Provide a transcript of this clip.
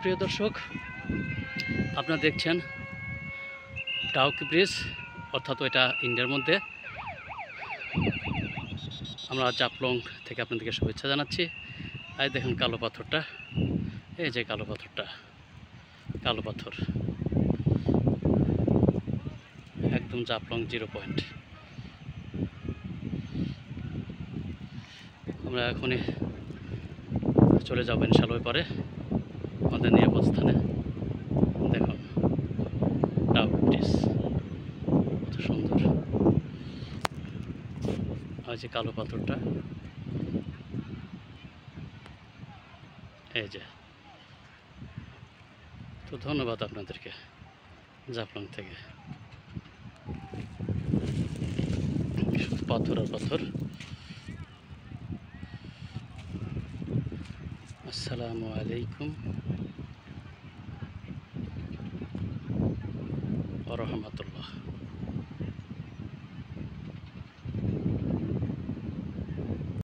প্রিয় দর্শক, আপনারা দেখছেন ডাউকি ব্রিজ, অর্থাৎ এটা ইন্ডিয়ার মধ্যে। আমরা জাফলং থেকে আপনাদেরকে শুভেচ্ছা জানাচ্ছি। আর দেখুন কালো পাথরটা, এই যে কালো পাথরটা, কালো পাথর একদম জাফলং 0 পয়েন্ট। আমরা এখনই চলে যাবো ইনশাআল্লাহ ওই পারে আমাদের নিরাপদ স্থানে। দেখুন ডাউকি ব্রিজ কত সুন্দর, আর যে কালো পাথরটা, এই যে। তো ধন্যবাদ আপনাদেরকে জাফলং থেকে। শুধু পাথর আর পাথর। আসসালামু আলাইকুম ওয়া রাহমাতুল্লাহ।